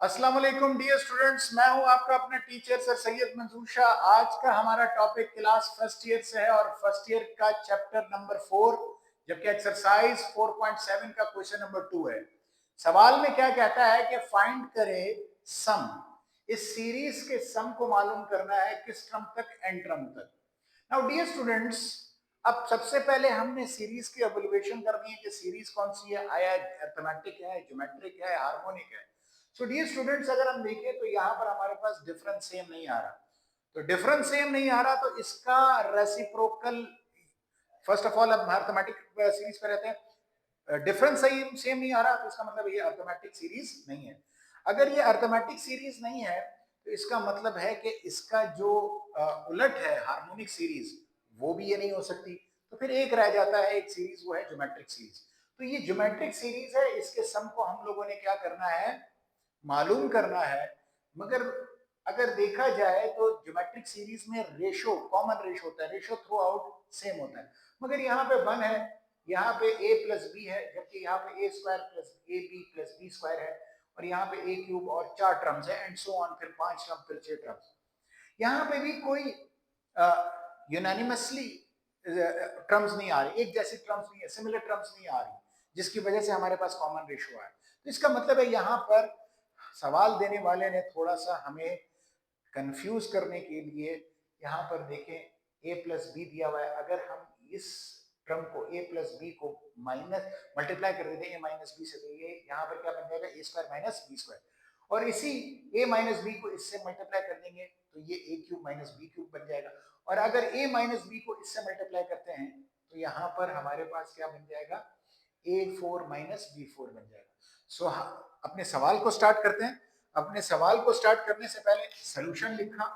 अस्सलाम वालेकुम dear students, मैं हूं आपका अपना टीचर सर सैयद मंजूर शाह। आज का हमारा टॉपिक क्लास फर्स्ट ईयर से है और फर्स्ट ईयर का चैप्टर नंबर 4, जबकि एक्सरसाइज 4.7 का क्वेश्चन नंबर 2 है। सवाल में क्या कहता है कि फाइंड करे सम। इस सीरीज के सम को मालूम करना है किस टर्म तक, एन टर्म तक। नाउ डियर स्टूडेंट्स, अब सबसे पहले हमने सीरीज की एवल्यूएशन करनी है कि सीरीज कौन सी है, आया अरिथमेटिक है, ज्योमेट्रिक है, हार्मोनिक है। सो डियर स्टूडेंट्स, अगर हम देखें तो यहाँ पर हमारे पास डिफरेंस सेम नहीं आ रहा। तो डिफरेंस सेम नहीं आ रहा तो इसका रेसिप्रोकल, फर्स्ट ऑफ ऑल अब अरिथमेटिक सीरीज पे रहते हैं। डिफरेंस सही सेम नहीं आ रहा तो इसका मतलब ये अरिथमेटिक सीरीज नहीं है। अगर ये अरिथमेटिक सीरीज नहीं है तो इसका मतलब है कि इसका जो उलट है हार्मोनिक सीरीज, वो भी ये नहीं हो सकती। तो फिर एक रह जाता है एक सीरीज, वो है ज्योमेट्रिक सीरीज। तो ये ज्योमेट्रिक सीरीज है, इसके सम को हम लोगों ने क्या करना है, मालूम करना है। मगर अगर देखा जाए तो ज्योमेट्रिक सीरीज में रेशो कॉमन रेशो होता है, रेशो थ्रू आउट सेम होता है। मगर यहाँ पे 1 है, यहाँ पे a प्लस बी है, जबकि यहाँ पे a square plus a b plus b square है, और यहाँ पे a क्यूब और 4 टर्म्स है, एंड सो ऑन, फिर 5 टर्म, फिर 6 टर्म्स। यहाँ पे भी कोई यूनानिमसली टर्म्स नहीं आ रही, एक जैसी टर्म्स नहीं है, सिमिलर टर्म्स नहीं आ रही, जिसकी वजह से हमारे पास कॉमन रेशो है। तो इसका मतलब है यहाँ पर सवाल देने वाले ने थोड़ा सा हमें कंफ्यूज करने के लिए यहाँ पर देखें a प्लस बी दिया हुआ है। अगर हम इस टर्म को a प्लस बी को माइनस मल्टीप्लाई कर देते हैं a माइनस बी से, तो ये यहाँ पर क्या बन जाएगा, a square minus b square. और इसी a माइनस बी को इससे मल्टीप्लाई कर देंगे तो ये a cube minus b cube बन जाएगा। और अगर a माइनस बी को इससे मल्टीप्लाई करते हैं तो यहाँ पर हमारे पास क्या बन जाएगा, a4 माइनस b4 बन जाएगा। सो अपने सवाल को स्टार्ट करते हैं। अपने सवाल को स्टार्ट करने से पहले सॉल्यूशन लिखा।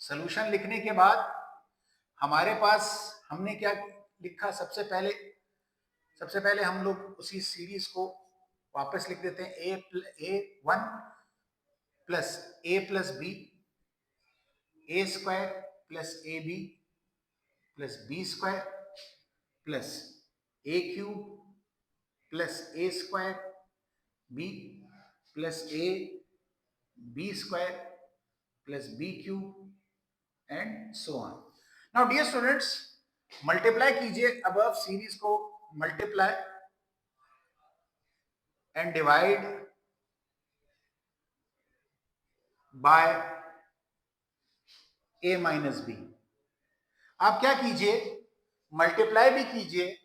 सॉल्यूशन लिखने के बाद हमारे पास हमने क्या लिखा, सबसे पहले हम लोग उसी सीरीज को वापस लिख देते हैं। a1 plus a plus b, a square plus a b plus b square plus a cube plus a square b plus a b square plus b cube and so on. Now dear students, multiply कीजिए above series को, multiply and divide by a minus b. आप क्या कीजिए, multiply भी कीजिए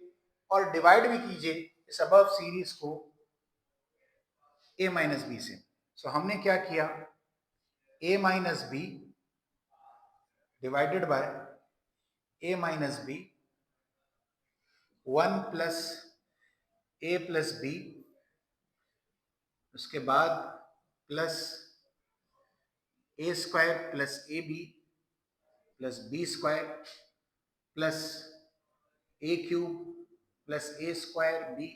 और divide भी कीजिए इस अबव सीरीज को a माइनस बी से। सो हमने क्या किया, a minus b divided by a minus b, 1 plus a plus b, उसके बाद plus a square plus a b plus b square plus a cube plus a square b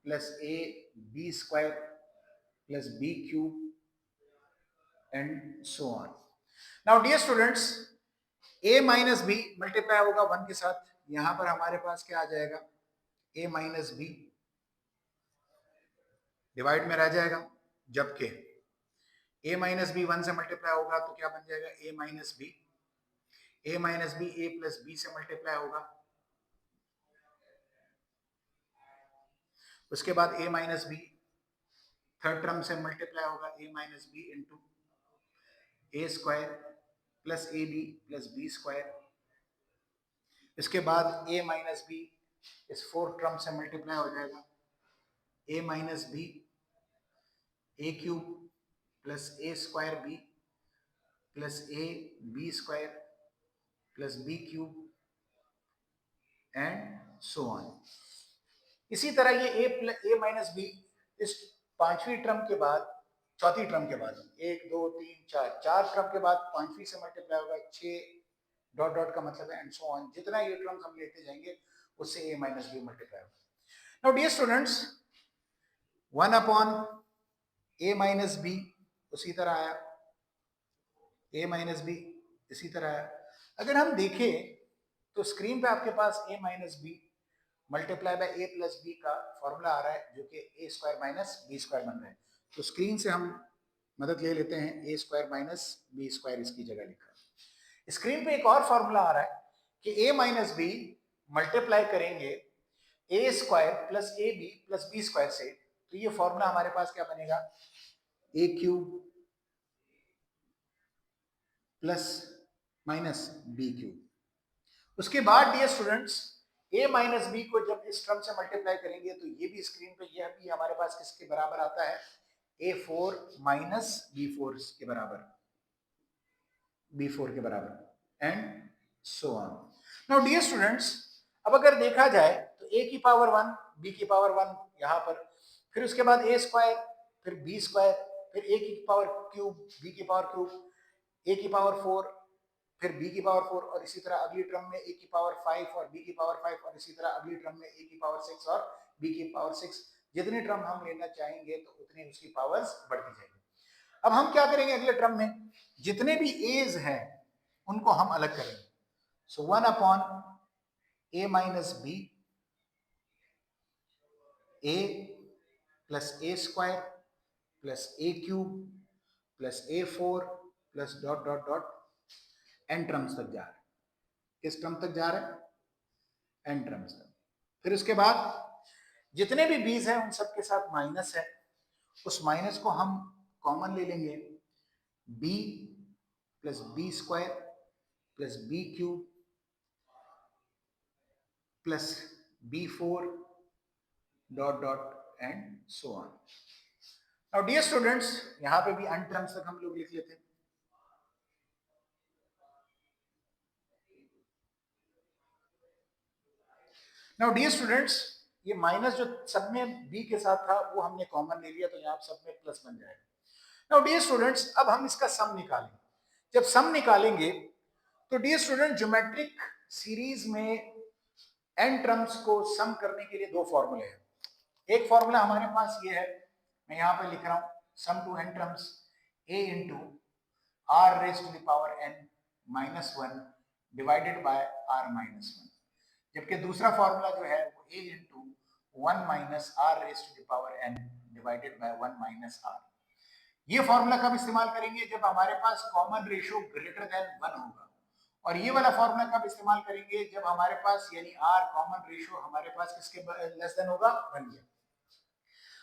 plus a b square plus b cube and so on. Now dear students, a minus b multiply होगा 1 के साथ, यहां पर हमारे पास क्या आ जाएगा, a minus B divide में रह जाएगा, जबकि a माइनस बी 1 से मल्टीप्लाई होगा तो क्या बन जाएगा, a minus b, a minus b a plus b से मल्टीप्लाई होगा, उसके बाद a minus b third term से मल्टीप्लाई होगा, a minus b into a square plus a b plus b square. इसके बाद a माइनस बी इस fourth term से मल्टीप्लाई हो जाएगा, a minus b a cube plus a square b plus a b square plus b cube and so on. इसी तरह ये a minus b इस पांचवी टर्म के बाद, चौथी टर्म के बाद, 1 2 3 4 चार टर्म के बाद पांचवी से मल्टीप्लाई होगा, 6 डॉट डॉट का मतलब है एंड सो ऑन। जितना ये टर्म्स हम लेते जाएंगे उससे a माइनस बी मल्टीप्लाई होगा। Now dear students, 1 upon a minus b उसी तरह आया, a माइनस बी इसी तरह आया। अगर हम देखें तो स्क्रीन पे आपके पास a minus b multiply by a plus b का फॉर्मूला आ रहा है, जो कि a square minus b square बन रहा है। तो स्क्रीन से हम मदद ले लेते हैं, ए स्क्वायर माइनस बी स्क्वायर इसकी जगह लिखा। स्क्रीन पे एक और फॉर्मूला आ रहा है कि ए माइनस बी मल्टीप्लाई करेंगे a square plus a b plus b square से, तो ये फॉर्मूला हमारे पास क्या बनेगा, a cube plus minus b cube. उसके बाद dear students, a minus b को जब इस टर्म से मल्टीप्लाई करेंगे तो ये भी स्क्रीन पे यह भी हमारे पास किसके बराबर आता है, a4 माइनस b4 के बराबर, b4 के बराबर, and so on. Now dear students, अब अगर देखा जाए तो a की पावर 1 b की पावर 1 यहाँ पर, फिर उसके बाद a स्क्वायर, फिर b स्क्वायर, फिर a की पावर क्यूब, b की पावर क्यूब, a की पावर 4, फिर b की पावर 4, और इसी तरह अगली टर्म में a की पावर 5 और b की पावर 5, और इसी तरह अगली टर्म में a की पावर 6 और b की पावर 6। जितनी टर्म हम लेना चाहेंगे तो उतनी उसकी पावर्स बढ़ती जाएंगी। अब हम क्या करेंगे, अगले टर्म में जितने भी a's हैं उनको हम अलग करेंगे। So 1 upon a minus b, a plus a square plus a cube plus a4 plus dot dot dot n terms तक जा रहा है। किस टर्म तक जा रहा है, एन टर्म्स तक। फिर उसके बाद जितने भी बीज हैं उन सबके साथ माइनस है, उस माइनस को हम कॉमन ले लेंगे, b plus b square plus b cube plus b4 dot dot and so on. Now dear students, यहां पे भी अन टर्म्स तक हम लोग लिख लेते हैं। नाउ डियर स्टूडेंट्स, ये माइनस जो सब में b के साथ था वो हमने कॉमन ले लिया, तो यहाँ सब में प्लस बन जाएगा। नाउ डियर स्टूडेंट्स, अब हम इसका सम निकालेंगे। जब सम निकालेंगे तो डियर स्टूडेंट, ज्योमेट्रिक सीरीज में एन टर्म्स को सम करने के लिए दो फॉर्मूले हैं। एक फॉर्मूला हमारे पास ये है, मैं यहाँ पे लिख रहा हूँ, sum to n terms a into r raise to the power n minus 1 divided by r minus 1। जबकि दूसरा फॉर्मूला जो है वो a into 1 minus r raise to the power n divided by 1 minus r। ये formula कब इस्तेमाल करेंगे, जब हमारे पास कॉमन रेशियो ग्रेटर देन 1 होगा। और ये वाला फॉर्मूला कब इस्तेमाल करेंगे, जब हमारे पास यानी r कॉमन रेशियो हमारे पास किसके लेस देन होगा, 1 के।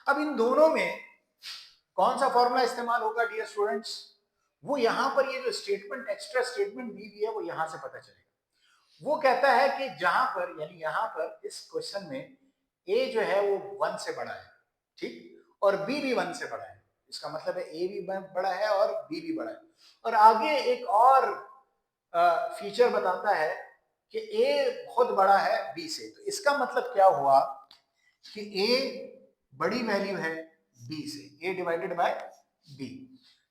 अब इन दोनों में कौन सा फॉर्मूला इस्तेमाल होगा डियर स्टूडेंट्स, वो यहां पर ये जो स्टेटमेंट, एक्स्ट्रा स्टेटमेंट दी हुई है वो यहां से पता चलेगा। वो कहता है कि जहां पर, यानी यहां पर इस क्वेश्चन में a जो है वो 1 से बड़ा है, ठीक, और b भी 1 से बड़ा है। इसका मतलब है a भी बड़ा है और b भी बड़ा है। और आगे एक और फीचर बताता है कि a बहुत बड़ा है b से। तो इसका मतलब क्या हुआ कि a बड़ी वैल्यू है b से, a divided by b।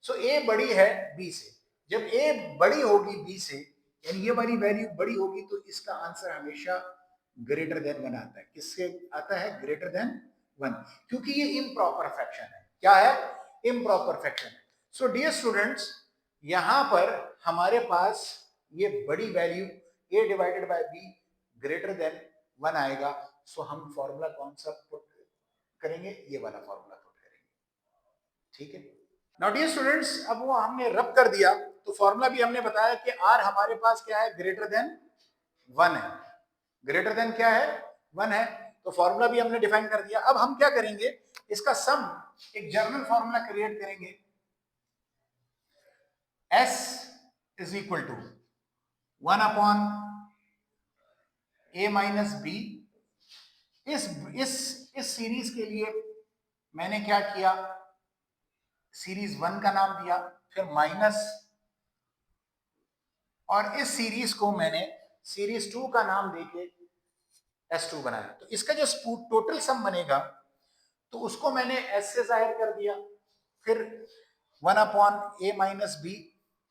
So a बड़ी है b से। जब a बड़ी होगी b से, यानी ये वाली वैल्यू बड़ी होगी, तो इसका आंसर हमेशा ग्रेटर देन 1 आता है। किससे आता है, ग्रेटर देन 1, क्योंकि ये इम्प्रॉपर फ्रैक्शन है। क्या है, इम्प्रॉपर फ्रैक्शन है। सो डियर स्टूडेंट्स, यहां पर हमारे पास ये बड़ी value a divided by b greater than 1 आएगा। सो हम फॉर्मूला कौन सा पुट करेंगे, ये वाला फॉर्मूला पुट करेंगे, ठीक है। नाउ डियर स्टूडेंट्स, अब वो हमने रब कर दिया, तो फॉर्मूला भी हमने बताया कि r हमारे पास क्या है, ग्रेटर देन 1 है। ग्रेटर देन क्या है, 1 है। तो फॉर्मूला भी हमने डिफाइन कर दिया। अब हम क्या करेंगे, इसका सम, एक जर्नल फॉर्मूला क्रिएट करेंगे, s is equal to 1 upon a minus b. इस सीरीज के लिए मैंने क्या किया, सीरीज 1 का नाम दिया, फिर माइनस, और इस सीरीज को मैंने सीरीज 2 का नाम देके S2 बनाया। तो इसका जो टोटल सम बनेगा तो उसको मैंने S से जाहिर कर दिया, फिर 1 upon a minus b.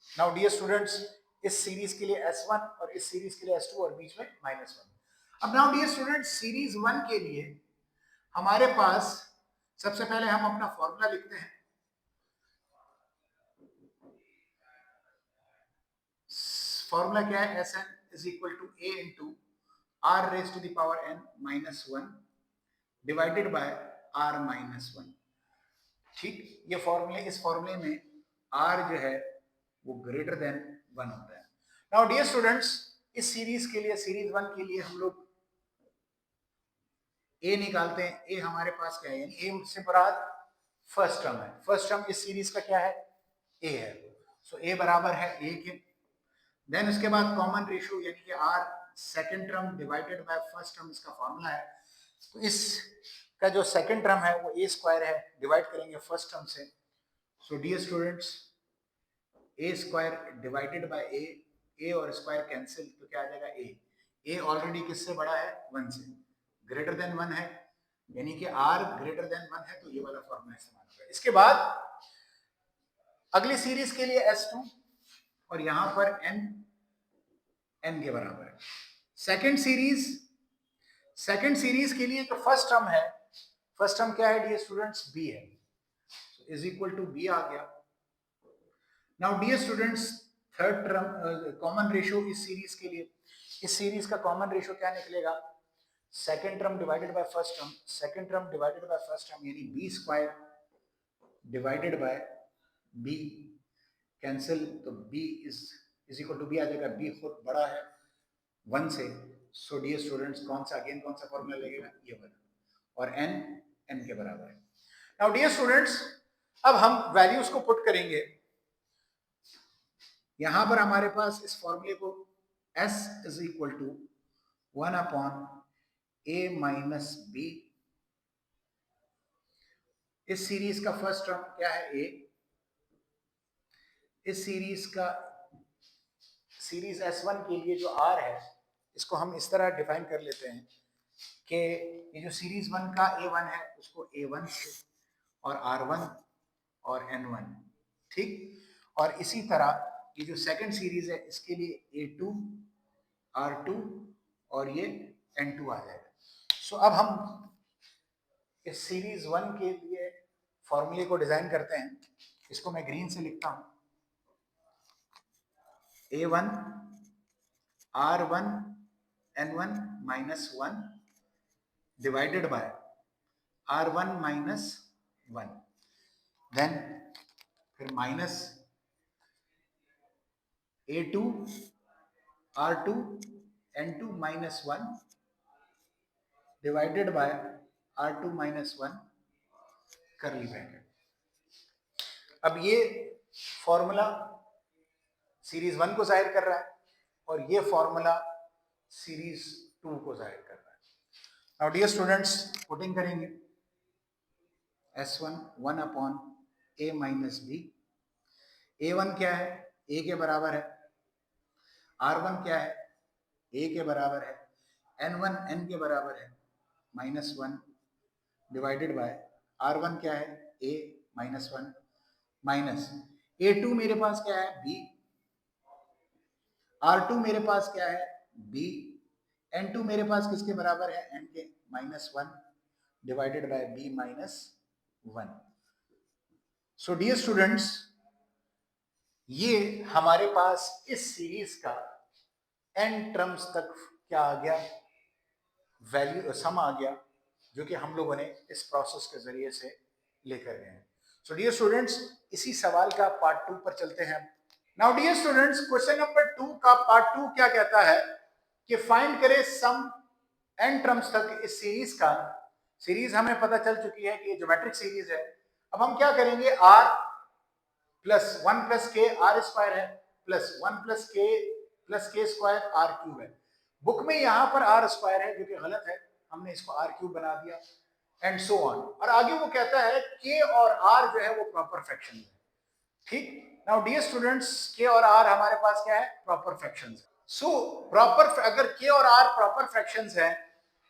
Now dear students, इस सीरीज के लिए S1 और इस सीरीज के लिए S2 और बीच में -1। अब नाउ डियर स्टूडेंट्स, सीरीज 1 के लिए हमारे पास सबसे पहले हम अपना फॉर्मूला लिखते हैं। फॉर्मूला क्या है, Sn is equal to a into r raise to the power n minus 1 divided by r minus 1। ठीक, ये फॉर्मूले, इस फॉर्मूले में आर जो है वो ग्रेटर देन 1 होता है। नाउ डियर स्टूडेंट्स, इस सीरीज के लिए, सीरीज 1 के लिए हम लोग ए निकालते हैं। ए हमारे पास क्या है, यानी ए से मुराद फर्स्ट टर्म है। फर्स्ट टर्म इस सीरीज का क्या है, ए है। सो ए बराबर है ए के। देन उसके बाद कॉमन रेशियो यानी कि r second term divided by first term, इसका फॉर्मूला है। तो इस का जो सेकंड टर्म है वो ए स्क्वायर है, डिवाइड करेंगे फर्स्ट टर्म से। So dear students, a square divided by a और स्क्वायर कैंसिल, तो क्या आ जाएगा ए ऑलरेडी किससे बड़ा है, 1 से, ग्रेटर देन 1 है, यानी कि आर ग्रेटर देन 1 है, तो ये वाला फॉर्मूला इस्तेमाल होगा। इसके बाद अगली सीरीज के लिए S2 और यहां पर n के बराबर है। सेकंड सीरीज के लिए जो फर्स्ट टर्म है, फर्स्ट टर्म क्या है डियर स्टूडेंट्स, b है, इज इक्वल टू b आ गया। Now dear students, third term common ratio इस सीरीज के लिए, इस सीरीज का कॉमन रेशियो क्या निकलेगा, second term divided by first term, second term divided by first term, यानी b square divided by b cancel, तो b is equal to b आ जाएगा। b खुद बड़ा है 1 से। सो डियर स्टूडेंट्स, कौन सा फॉर्मूला लगेगा, ये वाला, और n के बराबर है। नाउ डियर स्टूडेंट्स, अब हम वैल्यूज को पुट करेंगे। यहां पर हमारे पास इस फॉर्मूले को s is equal to 1 upon a minus b, इस सीरीज का फर्स्ट टर्म क्या है a, इस सीरीज का, सीरीज S1 के लिए जो r है, इसको हम इस तरह डिफाइन कर लेते हैं कि ये जो सीरीज 1 का a1 है उसको a1 से, और r1 और n1, ठीक। और इसी तरह ये जो सेकंड सीरीज है इसके लिए a2 r2 और ये n2 आ जाएगा। सो अब हम इस सीरीज 1 के लिए फॉर्मूले को डिजाइन करते हैं। इसको मैं ग्रीन से लिखता हूं, a1 r1 n1 minus 1 divided by r1 minus 1, then फिर minus a2 r2 n2 minus 1 divided by r2 minus 1 करली ब्रैकेट। अब ये फॉर्मूला सीरीज 1 को जाहिर कर रहा है और ये फॉर्मूला सीरीज 2 को जाहिर कर रहा है। नाउ डियर स्टूडेंट्स, पुटिंग करेंगे S1 1 upon a minus b। a1 क्या है, a के बराबर है, r1 क्या है, a के बराबर है, n1 n के बराबर है, माइनस 1 डिवाइडेड बाय r1 क्या है, a माइनस 1 माइनस a2 मेरे पास क्या है, b, r2 मेरे पास क्या है, b, n2 मेरे पास किसके बराबर है, n के, minus 1 divided by b minus 1। So dear students, ये हमारे पास इस सीरीज का n टर्म्स तक क्या आ गया, वैल्यू सम आ गया, जो कि हम लोगों ने इस प्रोसेस के जरिए से लेकर गए हैं। सो डियर स्टूडेंट्स, इसी सवाल का पार्ट 2 पर चलते हैं। Now dear students, question number 2 का पार्ट 2 क्या कहता है कि फाइंड करें सम n टर्म्स तक इस सीरीज का। सीरीज हमें पता चल चुकी है कि ये ज्योमेट्रिक सीरीज है। अब हम क्या करेंगे, r plus 1 plus k r square है, plus 1 plus k square r cube है। बुक में यहां पर आर स्क्वायर है जो कि गलत है, हमने इसको आर क्यूब बना दिया, एंड सो ऑन। और आगे वो कहता है के और आर जो है वो प्रॉपर फ्रैक्शन है, ठीक। नाउ डियर स्टूडेंट्स, के और आर हमारे पास क्या है, प्रॉपर फ्रैक्शंस है। सो प्रॉपर, अगर के और आर प्रॉपर फ्रैक्शंस है,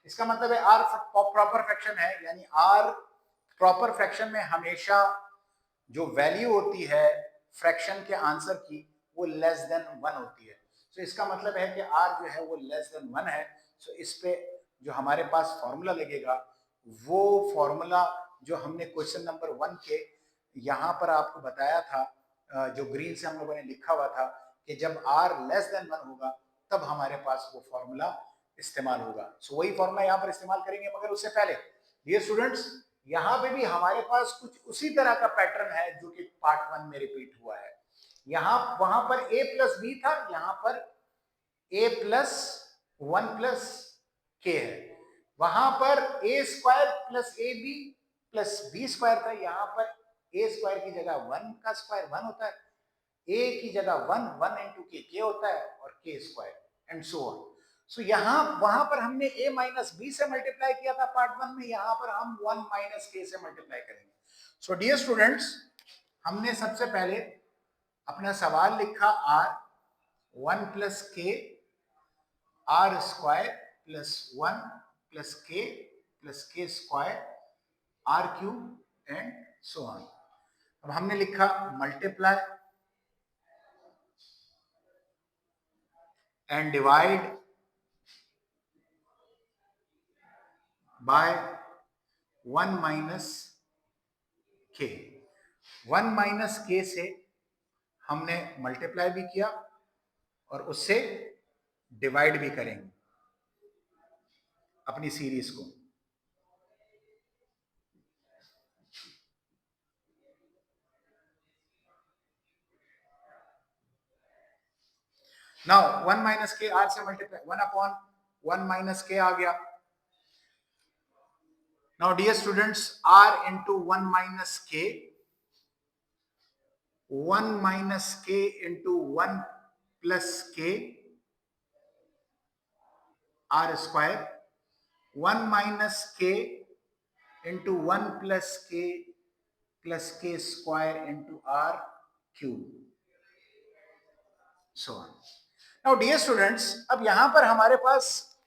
इसका मतलब है आर प्रॉपर फ्रैक्शन है, यानी आर प्रॉपर फ्रैक्शन में हमेशा जो वैल्यू होती है फ्रैक्शन के आंसर की वो लेस देन 1 होती है। तो इसका मतलब है कि r जो है वो लेस देन 1 है। सो इस पे जो हमारे पास फॉर्मूला लगेगा वो फॉर्मूला जो हमने क्वेश्चन नंबर 1 के यहाँ पर आपको बताया था, जो ग्रीन से हम लोगों ने लिखा हुआ था कि जब r लेस देन 1 होगा तब हमारे पास वो फॉर्मूला इस्तेमाल होगा। सो वही फॉर्मूला यहाँ पर इस्तेमाल करेंगे, मगर उससे पहले डियर स्टूडेंट्स यहां पे भी हमारे पास कुछ उसी तरह का पैटर्न है जो कि पार्ट 1 में रिपीट हुआ है। यहां वहां पर a प्लस बी था, यहां पर a प्लस 1 प्लस के है। वहां पर a square plus a b plus b square था, यहां पर a स्क्वायर की जगह 1 का स्क्वायर 1 होता है, a की जगह 1 1 इंटू के होता है और के स्क्वायर एंड सो ऑन। सो यहां वहां पर हमने a माइनस बी से मल्टीप्लाई किया था पार्ट 1 में, यहां पर हम 1 माइनस के से मल्टीप्लाई करेंगे। सो डियर स्टूडेंट्स, हमने सबसे पहले अपना सवाल लिखा r 1 plus k r square plus 1 plus k square r cube and so on. अब हमने लिखा multiply and divide by 1 minus k. 1 minus के से हमने मल्टीप्लाई भी किया और उससे डिवाइड भी करेंगे अपनी सीरीज को। नाउ 1 माइनस के आर से मल्टीप्लाई 1 अपॉन 1 माइनस के आ गया। Now dear students, r into 1 minus k, 1 minus k into 1 plus k r square, 1 minus k into 1 plus k square into r cube so on. Now dear students, अब यहां पर हमारे पास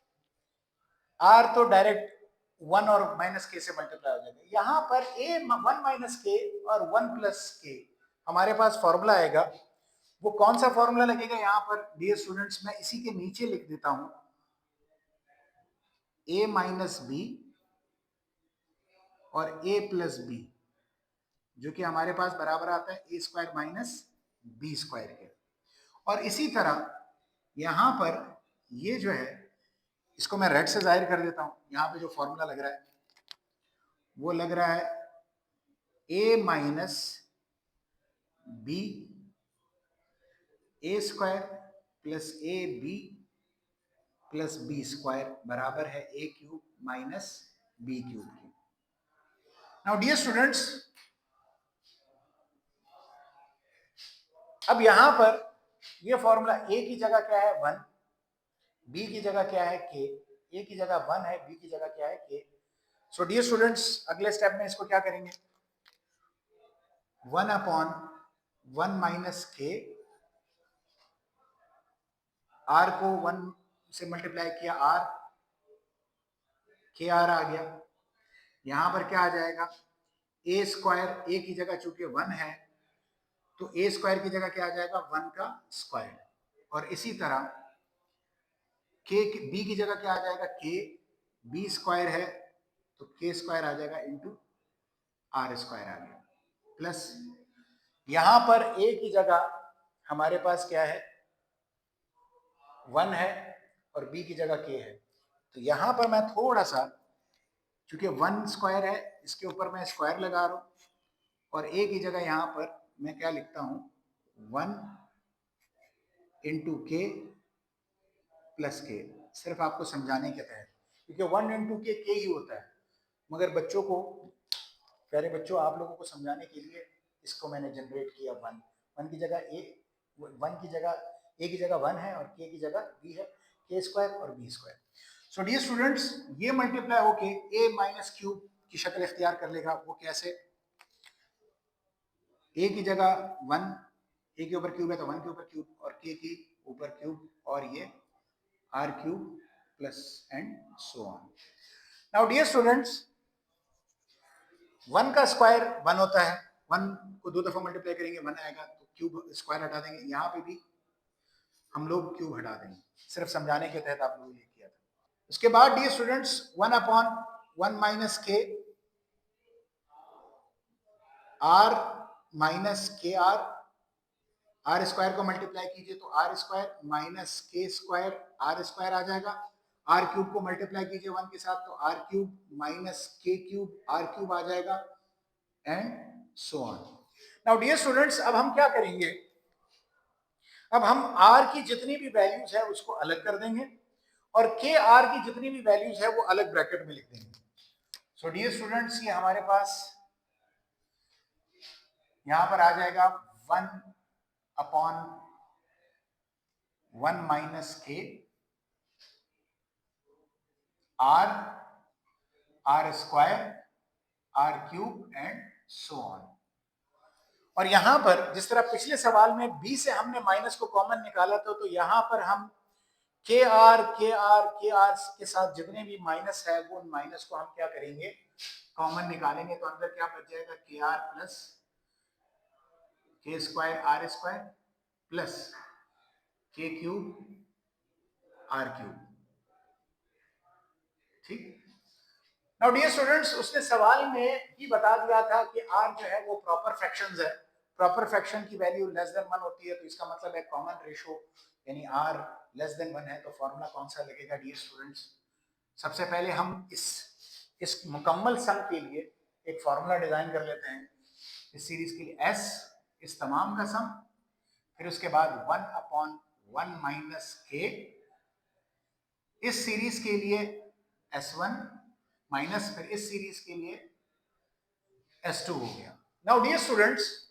are तो direct 1 और minus के से multiply हो जाएगा। यहां पर ए 1 माइनस के और 1 प्लस के हमारे पास फॉर्मूला आएगा। वो कौन सा फॉर्मूला लगेगा यहां पर डियर स्टूडेंट्स, मैं इसी के नीचे लिख देता हूं, ए माइनस बी और ए प्लस बी, जो कि हमारे पास बराबर आता है ए स्क्वायर माइनस बी स्क्वायर के। और इसी तरह यहां पर ये जो है, इसको मैं रेड से जाहिर कर देता हूं। यहां पे जो फॉर्मूला लग रहा है वो लग रहा है a minus b a square plus a b plus b square बराबर है a cube minus b cube की। नाउ डियर स्टूडेंट्स, अब यहां पर ये फॉर्मूला ए की जगह क्या है 1, बी की जगह क्या है के, ए की जगह 1 है, बी की जगह क्या है के। सो डियर स्टूडेंट्स, अगले स्टेप में इसको क्या करेंगे, 1 अपॉन 1 माइनस के, आर को 1 से मल्टीप्लाई किया, आर के आर आ गया। यहां पर क्या आ जाएगा, ए स्क्वायर, ए की जगह चूंकि 1 है तो ए स्क्वायर की जगह क्या आ जाएगा 1 का स्क्वायर। और इसी तरह के बी की जगह क्या आ जाएगा, के बी स्क्वायर है तो के स्क्वायर आ जाएगा इंटू आर स्क्वायर आ गया, प्लस यहां पर ए की जगह हमारे पास क्या है 1 है और बी की जगह के है। तो यहां पर मैं थोड़ा सा, चूंकि 1 स्क्वायर है इसके ऊपर मैं स्क्वायर लगा रहा हूं और ए की जगह यहां पर मैं क्या लिखता हूं 1 इंटू के प्लस के, सिर्फ आपको समझाने के तहत, क्योंकि 1 इंटू के ही होता है। मगर बच्चों को, प्यारे बच्चों, आप लोगों को समझाने के लिए इसको मैंने जनरेट किया 1 की जगह ए, 1 की जगह ए की जगह 1 है और के की जगह बी है, के स्क्वायर और b square. So dear students, ये मल्टीप्लाई होके ए माइनस क्यूब की शक्ल इख्तियार कर लेगा। वो कैसे, ए की जगह 1, ए के ऊपर क्यूब है तो 1 के ऊपर क्यूब और के की ऊपर क्यूब और ये r cube plus and so on. Now dear students, 1 का स्क्वायर 1 होता है, 1 को 2 दफा मल्टीप्लाई करेंगे 1 आएगा, तो क्यूब स्क्वायर हटा देंगे, यहाँ पे भी हम लोग क्यूब हटा देंगे, सिर्फ समझाने के तहत आप लोगों ने किया था। उसके बाद dear students 1 upon 1 minus k r minus k r square को मल्टीप्लाई कीजिए तो r square minus k square r square आ जाएगा। आर क्यूब को मल्टीप्लाई कीजिए 1 के साथ तो r cube minus k cube r cube आ जाएगा and so on. Now dear students, अब हम क्या करेंगे, अब हम आर की जितनी भी वैल्यूज है उसको अलग कर देंगे और के आर की जितनी भी वैल्यूज है वो अलग ब्रैकेट में लिख देंगे। सो डियर स्टूडेंट्स, ये हमारे पास यहां पर आ जाएगा 1/1 minus k r r square r cube and so on. और यहां पर जिस तरह पिछले सवाल में बी से हमने माइनस को कॉमन निकाला था, तो यहां पर हम के आर के साथ जितने भी माइनस है वो उन माइनस को हम क्या करेंगे, कॉमन निकालेंगे। तो अंदर क्या बच जाएगा, के are plus k square r square plus के क्यूब आर क्यूब। ठीक। नाउ डियर स्टूडेंट्स, उसने सवाल में ही बता दिया था कि आर जो है वो प्रॉपर फ्रैक्शंस है, प्रॉपर फ्रैक्शन की वैल्यू लेस देन 1 होती है, तो इसका मतलब है कॉमन रेशो यानी आर लेस देन 1 है। तो फॉर्मूला कौन सा लगेगा डियर स्टूडेंट्स, सबसे पहले हम इस मुकम्मल सम के लिए एक फॉर्मूला डिजाइन कर लेते हैं इस सीरीज के लिए, एस इस तमाम का सम, फिर उसके बाद 1/1 माइनस के इस सीरीज के लिए S1 माइनस फिर इस सीरीज के लिए S2 हो गया। नाउ डियर स्टूडेंट्स,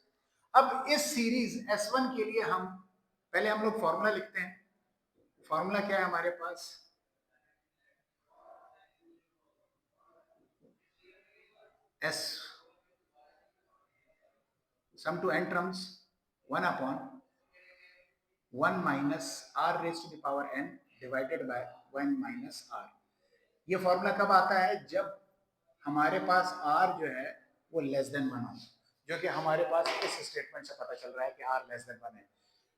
अब इस सीरीज S1 के लिए हम पहले हम लोग फॉर्मूला लिखते हैं। फॉर्मूला क्या है हमारे पास, S sum to n terms 1/1 minus r raise to the power n divided by 1 minus r। ये फॉर्मूला कब आता है, जब हमारे पास r जो है वो लेस देन 1 हो, जो कि हमारे पास इस स्टेटमेंट से पता चल रहा है कि r लेस देन 1 है।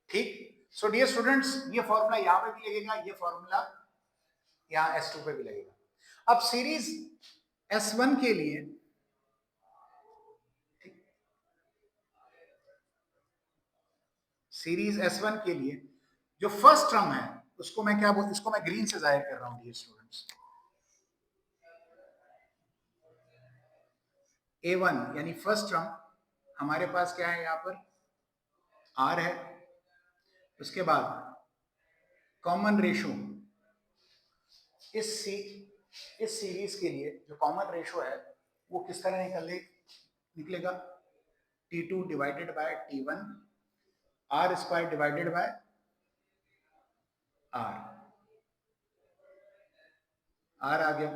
ठीक। सो डियर स्टूडेंट्स, ये फॉर्मूला यहाँ पे भी लगेगा, ये फॉर्मूला यहाँ S2 पे भी लगेगा। अब सीरीज S1 के लिए, सीरीज S1 के लिए जो फर्स्ट टर्म है उसको मैं क्या बोल, इसको मैं ग्रीन से जाहिर कर रहा हूं डियर स्टूडेंट्स। A1 यानी फर्स्ट टर्म हमारे पास क्या है, यहाँ पर R है, उसके बाद कॉमन रेशो इस सीरीज के लिए जो कॉमन रेशो है वो किस तरह निकलेगा, T2 divided by T1 R square divided by R, R आ गया।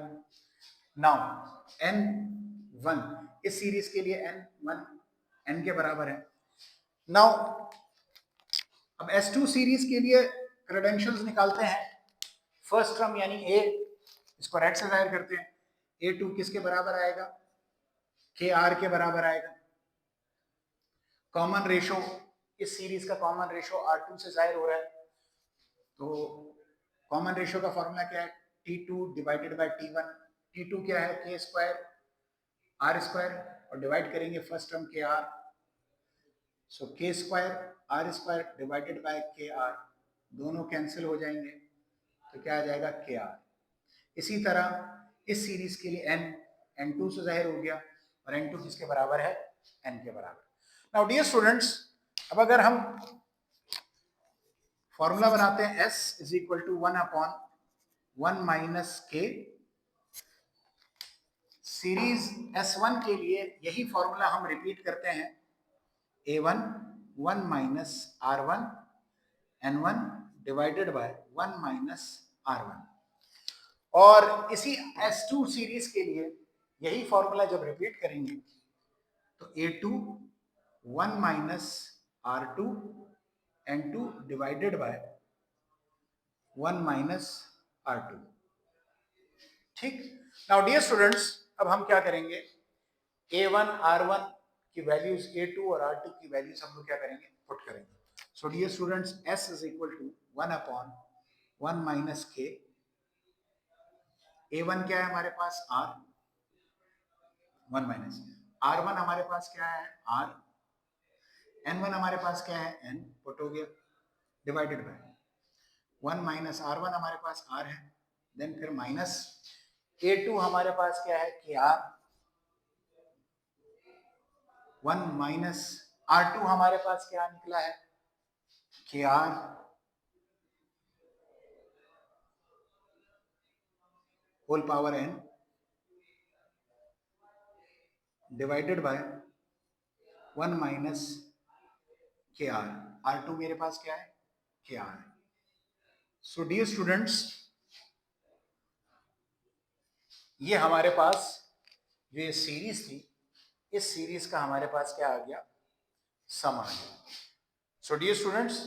नाउ N1 इस सीरीज के लिए N1 N के बराबर है। नाउ अब S2 सीरीज के लिए क्रेडेंशियल्स निकालते हैं। फर्स्ट टर्म यानी A, इसको रेड से जाहिर करते हैं, A2 किसके बराबर आएगा, के आर के बराबर आएगा। कॉमन रेशो इस सीरीज का कॉमन रेशो R2 से जाहिर हो रहा है, तो कॉमन रेशो का फॉर्मूला क्या है, T2 divided by T1। T2 क्या है, के स्क्वायर आर स्क्वायर और डिवाइड करेंगे first term k r, so k square r square divided by k r, दोनों कैंसिल हो जाएंगे तो क्या आ जाएगा, के आर। इसी तरह इस सीरीज के लिए N2 से जाहिर हो गया और N2 किसके बराबर है, N के बराबर। नाउ डियर स्टूडेंट्स, अब अगर हम फॉर्मूला बनाते हैं S is equal to 1/1 minus k, series S1 के लिए यही फॉर्मूला हम रिपीट करते हैं, A1 1 minus R1 N1 divided by 1 minus R1। और इसी S2 सीरीज के लिए यही फॉर्मूला जब रिपीट करेंगे तो A2 1 minus R2 N2 divided by 1 minus R2। ठीक। नाउ डियर स्टूडेंट्स, अब हम क्या करेंगे, A1 R1 की वैल्यूज A2 और R2 की वैल्यूज हम लोग क्या करेंगे, पुट करेंगे। So dear students, S is equal to 1/1 minus k, A1 क्या है हमारे पास R, 1 माइनस R1 हमारे पास क्या है R, N1 हमारे पास क्या है N, पुट हो गया, डिवाइडेड बाय 1 माइनस R1 हमारे पास R है देन फिर माइनस A2 हमारे पास क्या है KR, 1 माइनस R2 हमारे पास क्या निकला है KR whole power n divided by 1 minus KR, R2 मेरे पास क्या है KR है। सो डियर स्टूडेंट्स, ये हमारे पास जो ये सीरीज थी, इस सीरीज का हमारे पास क्या आ गया सम आ गया। सो डियर स्टूडेंट्स,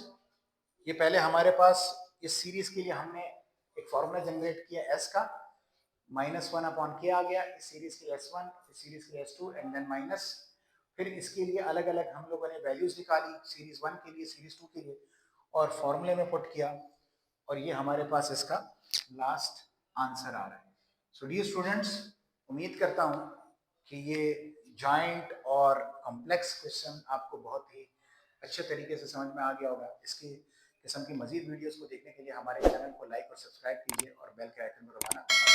ये पहले हमारे पास इस सीरीज के लिए हमने एक फॉर्मूला जनरेट किया एस का, -1 अपॉन के आ गया, इस सीरीज के लिए S1, इस सीरीज के लिए S2 एंड देन माइनस, फिर इसके लिए अलग अलग हम लोगों ने वैल्यूज निकाली, सीरीज 1 के लिए, सीरीज 2 के लिए, और फॉर्मूले में पुट किया, और ये हमारे पास इसका लास्ट आंसर आ रहा है। सो डियर स्टूडेंट्स, उम्मीद करता हूँ कि ये जॉइंट और कॉम्प्लेक्स क्वेश्चन आपको बहुत ही अच्छे तरीके से समझ में आ गया होगा। इसकी किस्म की मजीद वीडियोस को देखने के लिए हमारे चैनल को लाइक और सब्सक्राइब कीजिए और बेल के आइकन को दबाना